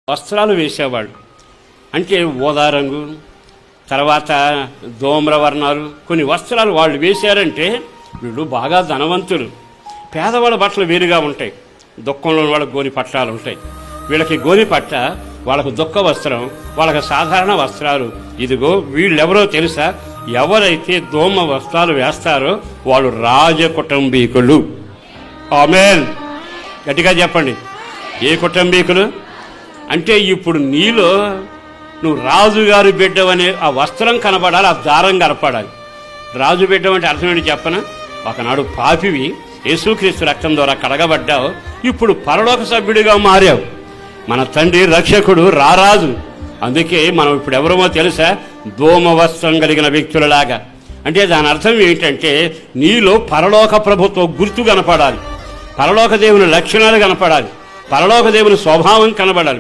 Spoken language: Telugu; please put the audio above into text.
వస్త్రాలు వేసేవాళ్ళు. అంటే ఊదా రంగు, తర్వాత ధూమ్రవర్ణాలు కొన్ని వస్త్రాలు వాళ్ళు వేశారంటే వీళ్ళు బాగా ధనవంతులు. పేదవాళ్ళ బట్టలు వేరుగా ఉంటాయి, దుఃఖంలో వాళ్ళకి గోని పట్టాలు ఉంటాయి. వీళ్ళకి గోని పట్ట, వాళ్ళకు దుఃఖ వస్త్రం, వాళ్ళకి సాధారణ వస్త్రాలు. ఇదిగో వీళ్ళెవరో తెలుసా? ఎవరైతే ధూమ వస్త్రాలు వేస్తారో వాళ్ళు రాజకుటుంబీకులు. ఆమేన్. గట్టిగా చెప్పండి. ఏ కుటుంబీకులు అంటే ఇప్పుడు నీలో నువ్వు రాజుగారి బిడ్డవనే ఆ వస్త్రం కనపడాలి, ఆ దారం కనపడాలి. రాజు బిడ్డ అంటే అర్థం ఏంటి చెప్పనా? ఒకనాడు పాపివి, యేసుక్రీస్తు రక్తం ద్వారా కడగబడ్డావు, ఇప్పుడు పరలోక సభ్యుడిగా మారావు. మన తండ్రి రక్షకుడు రారాజు. అందుకే మనం ఇప్పుడు ఎవరమో తెలుసా? ధూమ వస్త్రం కలిగిన వ్యక్తులలాగా. అంటే దాని అర్థం ఏంటంటే నీలో పరలోక ప్రభుత్వ గుర్తు కనపడాలి, పరలోక దేవుని లక్షణాలు కనపడాలి, పరలోక దేవుని స్వభావం కనబడాలి.